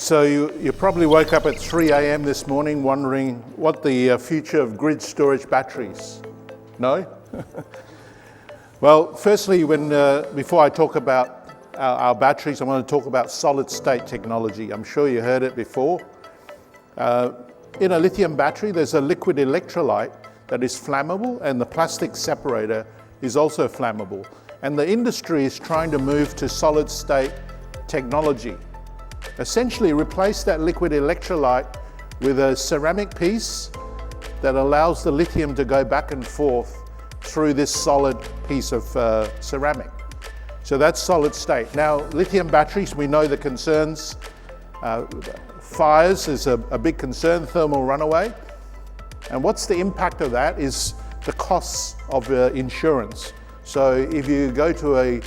So you probably woke up at 3 a.m. this morning wondering what the future of grid storage batteries. No? Well, firstly, before I talk about our batteries, I want to talk about solid state technology. I'm sure you heard it before. In a lithium battery, there's a liquid electrolyte that is flammable, and the plastic separator is also flammable. And the industry is trying to move to solid state technology. Essentially replace that liquid electrolyte with a ceramic piece that allows the lithium to go back and forth through this solid piece of ceramic. So that's solid state. Now, lithium batteries, we know the concerns. Fires is a big concern, thermal runaway. And what's the impact of that is the costs of insurance. So if you go to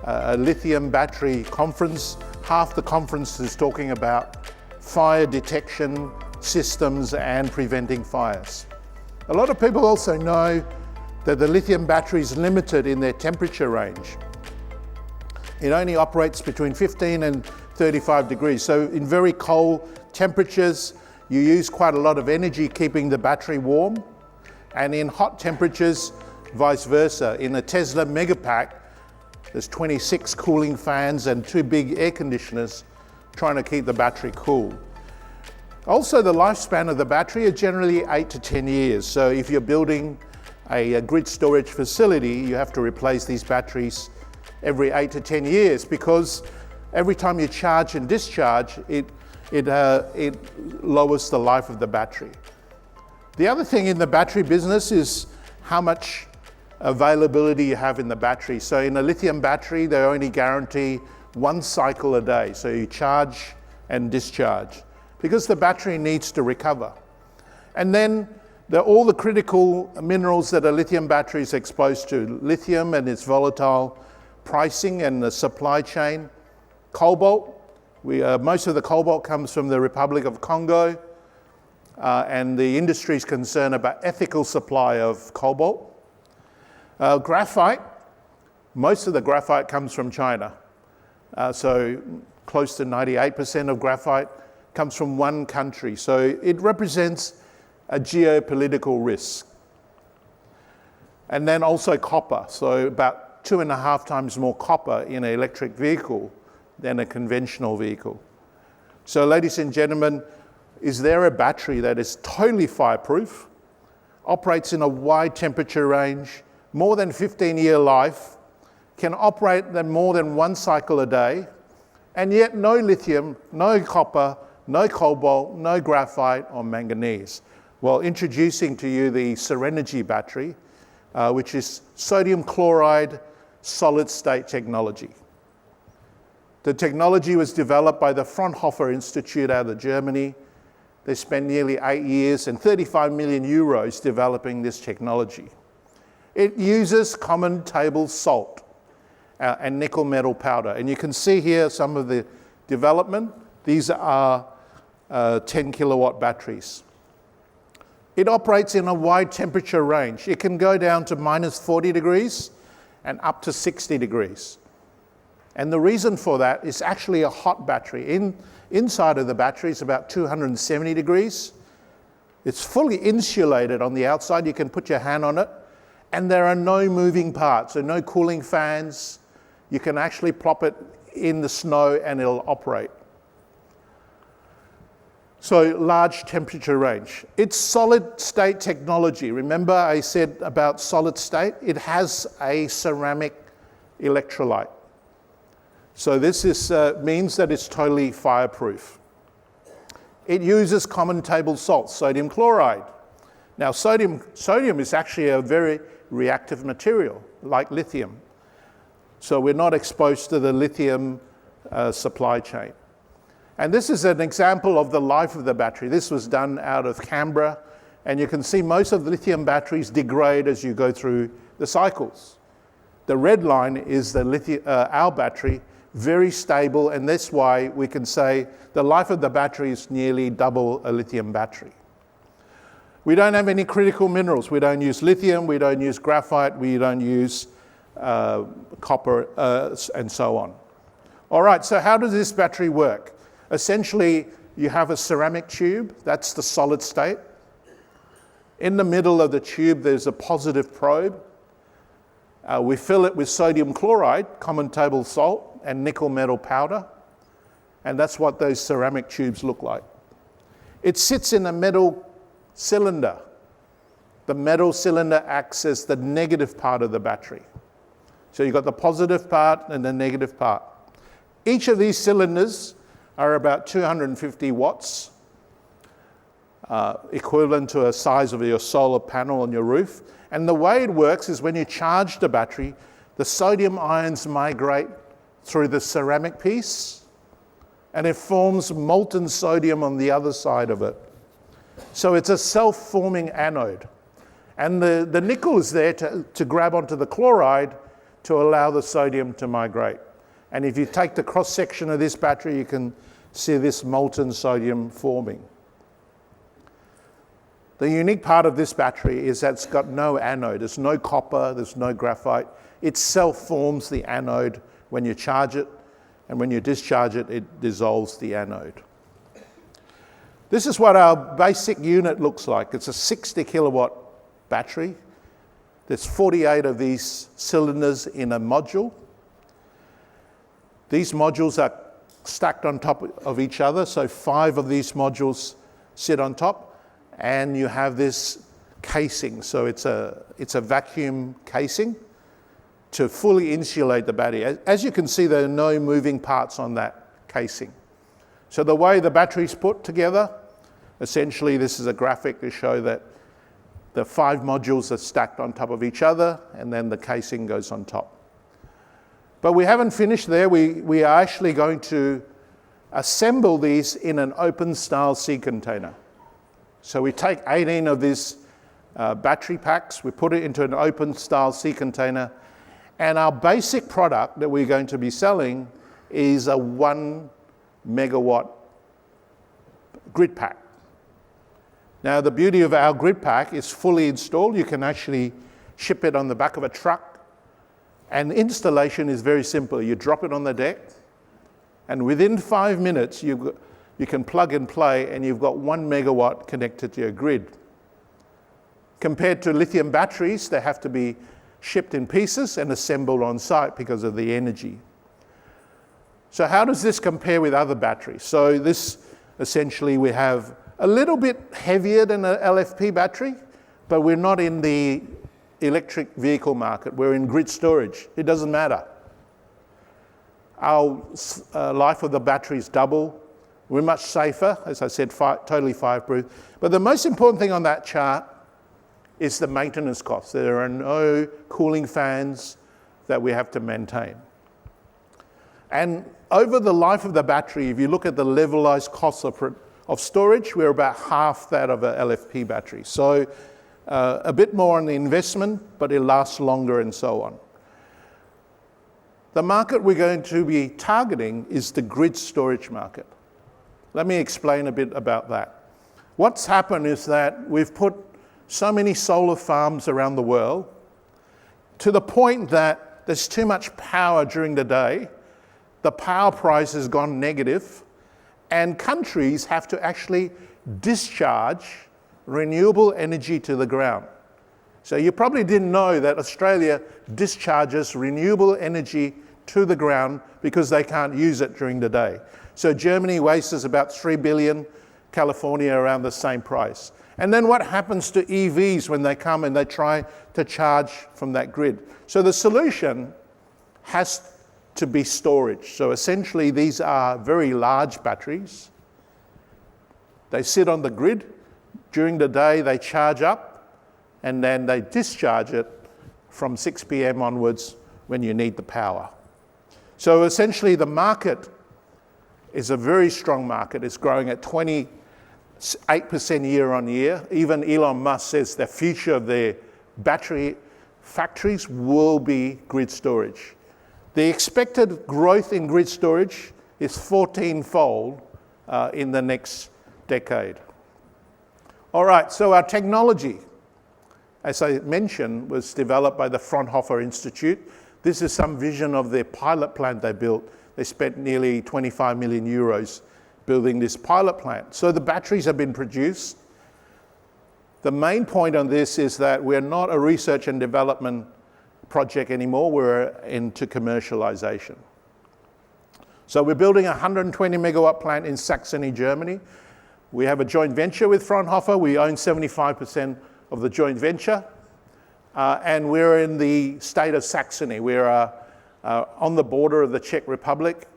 a lithium battery conference, half the conference is talking about fire detection systems and preventing fires. A lot of people also know that the lithium battery is limited in their temperature range. It only operates between 15 and 35 degrees. So in very cold temperatures, you use quite a lot of energy keeping the battery warm. And in hot temperatures, vice versa. In a Tesla Megapack, there's 26 cooling fans and 2 big air conditioners trying to keep the battery cool. Also, the lifespan of the battery is generally 8 to 10 years. So if you're building a grid storage facility, you have to replace these batteries every 8 to 10 years because every time you charge and discharge, it lowers the life of the battery. The other thing in the battery business is how much availability you have in the battery. So in a lithium battery, they only guarantee 1 cycle a day. So you charge and discharge because the battery needs to recover. And then all the critical minerals that a lithium battery is exposed to, lithium and its volatile pricing and the supply chain, cobalt. Most of the cobalt comes from the Republic of Congo, and the industry is concerned about ethical supply of cobalt. Graphite, most of the graphite comes from China. So close to 98% of graphite comes from one country. So it represents a geopolitical risk. And then also copper. So about 2.5 times more copper in an electric vehicle than a conventional vehicle. So ladies and gentlemen, is there a battery that is totally fireproof, operates in a wide temperature range, more than 15-year life, can operate more than 1 cycle a day, and yet no lithium, no copper, no cobalt, no graphite or manganese? Well, introducing to you the Serenergy battery, which is sodium chloride solid state technology. The technology was developed by the Fraunhofer Institute out of Germany. They spent nearly 8 years and 35 million euros developing this technology. It uses common table salt and nickel metal powder. And you can see here some of the development. These are 10 kilowatt batteries. It operates in a wide temperature range. It can go down to minus 40 degrees and up to 60 degrees. And the reason for that is actually a hot battery. Inside of the battery is about 270 degrees. It's fully insulated on the outside. You can put your hand on it. And there are no moving parts, so no cooling fans. You can actually plop it in the snow and it'll operate. So large temperature range. It's solid state technology. Remember I said about solid state? It has a ceramic electrolyte. So this means that it's totally fireproof. It uses common table salt, sodium chloride. Now sodium is actually a very reactive material, like lithium. So we're not exposed to the lithium supply chain. And this is an example of the life of the battery. This was done out of Canberra, and you can see most of the lithium batteries degrade as you go through the cycles. The red line is our battery, very stable, and that's why we can say the life of the battery is nearly double a lithium battery. We don't have any critical minerals. We don't use lithium, we don't use graphite, we don't use copper, and so on. All right, so how does this battery work? Essentially, you have a ceramic tube, that's the solid state. In the middle of the tube, there's a positive probe. We fill it with sodium chloride, common table salt, and nickel metal powder. And that's what those ceramic tubes look like. It sits in a metal cylinder. The metal cylinder acts as the negative part of the battery. So you've got the positive part and the negative part. Each of these cylinders are about 250 watts, equivalent to a size of your solar panel on your roof. And the way it works is when you charge the battery, the sodium ions migrate through the ceramic piece, and it forms molten sodium on the other side of it. So it's a self-forming anode. And the nickel is there to grab onto the chloride to allow the sodium to migrate. And if you take the cross-section of this battery, you can see this molten sodium forming. The unique part of this battery is that it's got no anode. There's no copper, there's no graphite. It self-forms the anode when you charge it, and when you discharge it, it dissolves the anode. This is what our basic unit looks like. It's a 60 kilowatt battery. There's 48 of these cylinders in a module. These modules are stacked on top of each other, so 5 of these modules sit on top, and you have this casing. So it's a vacuum casing to fully insulate the battery. As you can see, there are no moving parts on that casing. So the way the battery's put together, essentially this is a graphic to show that the 5 modules are stacked on top of each other, and then the casing goes on top. But we haven't finished there. We are actually going to assemble these in an open style sea container. So we take 18 of these battery packs, we put it into an open style sea container, and our basic product that we're going to be selling is a 1 megawatt grid pack. Now, the beauty of our grid pack is fully installed. You can actually ship it on the back of a truck. And installation is very simple. You drop it on the deck, and within 5 minutes, you can plug and play, and you've got 1 megawatt connected to your grid. Compared to lithium batteries, they have to be shipped in pieces and assembled on site because of the energy. So how does this compare with other batteries? So this, essentially, we have a little bit heavier than an LFP battery, but we're not in the electric vehicle market. We're in grid storage. It doesn't matter. Our life of the battery is double. We're much safer, as I said, totally fireproof. But the most important thing on that chart is the maintenance costs. There are no cooling fans that we have to maintain. And over the life of the battery, if you look at the levelized cost of storage, we're about half that of an LFP battery. So a bit more on the investment, but it lasts longer and so on. The market we're going to be targeting is the grid storage market. Let me explain a bit about that. What's happened is that we've put so many solar farms around the world to the point that there's too much power during the day. The power price has gone negative, and countries have to actually discharge renewable energy to the ground. So you probably didn't know that Australia discharges renewable energy to the ground because they can't use it during the day. So Germany wastes about 3 billion, California around the same price. And then what happens to EVs when they come and they try to charge from that grid? So the solution has to be storage. So essentially these are very large batteries. They sit on the grid. During the day they charge up, and then they discharge it from 6 p.m. onwards when you need the power. So essentially the market is a very strong market. It's growing at 28% year on year. Even Elon Musk says the future of their battery factories will be grid storage. The expected growth in grid storage is 14-fold in the next decade. All right, so our technology, as I mentioned, was developed by the Fraunhofer Institute. This is some vision of their pilot plant they built. They spent nearly 25 million euros building this pilot plant. So the batteries have been produced. The main point on this is that we're not a research and development project anymore, we're into commercialization. So we're building a 120 megawatt plant in Saxony, Germany. We have a joint venture with Fraunhofer. We own 75% of the joint venture. And we're in the state of Saxony. We're on the border of the Czech Republic.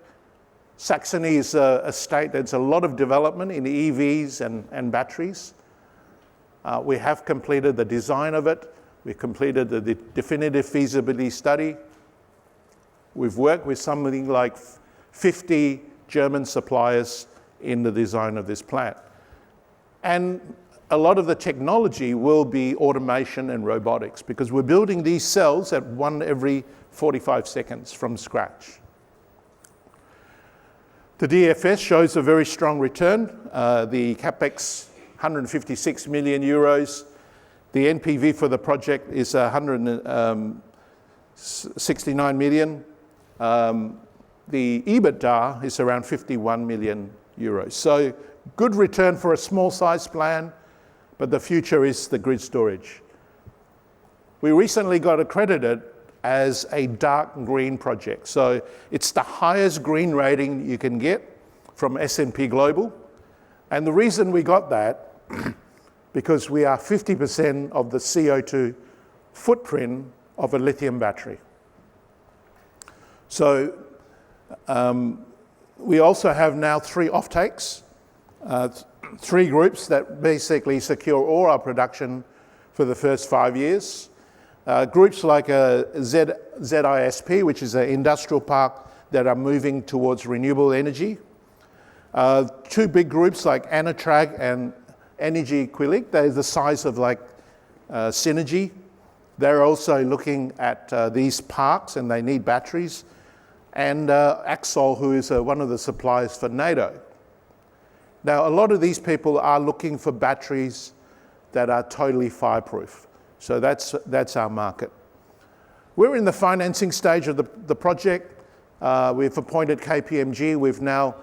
Saxony is a state that's a lot of development in EVs and batteries. We have completed the design of it. We've completed the definitive feasibility study. We've worked with something like 50 German suppliers in the design of this plant. And a lot of the technology will be automation and robotics because we're building these cells at 1 every 45 seconds from scratch. The DFS shows a very strong return. The capex, 156 million euros. The NPV for the project is 169 million. The EBITDA is around 51 million euros. So good return for a small size plan, but the future is the grid storage. We recently got accredited as a dark green project. So it's the highest green rating you can get from S&P Global. And the reason we got that, because we are 50% of the CO2 footprint of a lithium battery. So we also have now 3 offtakes, 3 groups that basically secure all our production for the first 5 years. Groups like ZISP, which is an industrial park that are moving towards renewable energy. 2 big groups like Anatrag and Energy Quilik, they're the size of like Synergy. They're also looking at these parks and they need batteries. And Axol, who is one of the suppliers for NATO. Now, a lot of these people are looking for batteries that are totally fireproof. So that's our market. We're in the financing stage of the project. We've appointed KPMG. We've now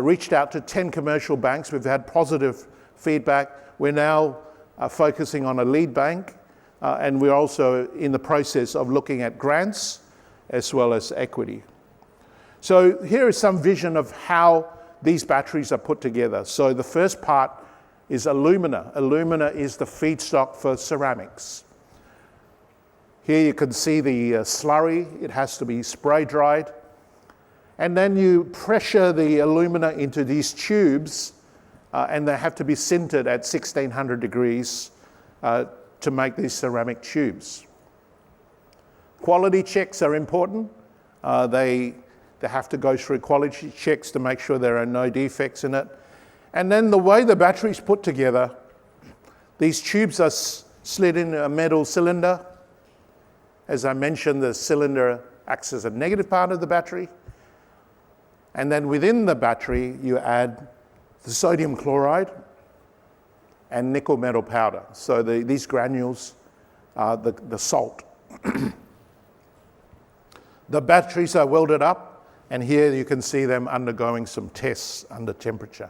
reached out to 10 commercial banks. We've had positive feedback. We're now focusing on a lead bank. And we're also in the process of looking at grants as well as equity. So here is some vision of how these batteries are put together. So the first part is alumina. Alumina is the feedstock for ceramics. Here you can see the slurry. It has to be spray dried. And then you pressure the alumina into these tubes and they have to be sintered at 1600 degrees to make these ceramic tubes. Quality checks are important. They have to go through quality checks to make sure there are no defects in it. And then the way the battery's put together, these tubes are slid in a metal cylinder. As I mentioned, the cylinder acts as a negative part of the battery. And then within the battery, you add the sodium chloride and nickel metal powder. So these granules are the salt. The batteries are welded up. And here you can see them undergoing some tests under temperature.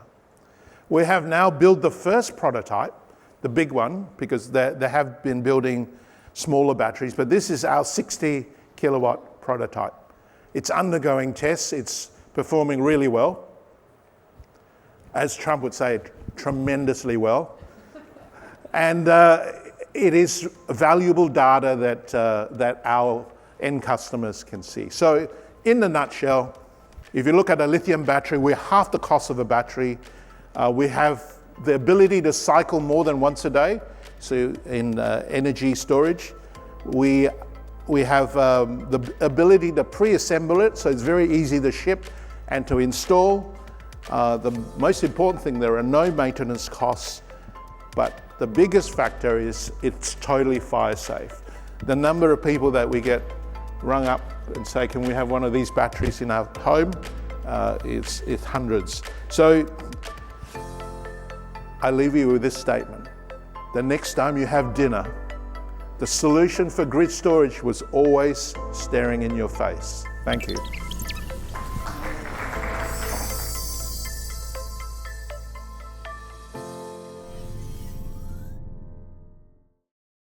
We have now built the first prototype, the big one, because they have been building smaller batteries, but this is our 60 kilowatt prototype. It's undergoing tests, it's performing really well. As Trump would say, tremendously well. And it is valuable data that our end customers can see. So in a nutshell, if you look at a lithium battery, we're half the cost of a battery. We have the ability to cycle more than once a day. So in energy storage, we have the ability to pre-assemble it, so it's very easy to ship and to install. The most important thing, there are no maintenance costs, but the biggest factor is it's totally fire safe. The number of people that we get rung up and say, can we have one of these batteries in our home? It's hundreds. So I leave you with this statement. The next time you have dinner, the solution for grid storage was always staring in your face. Thank you.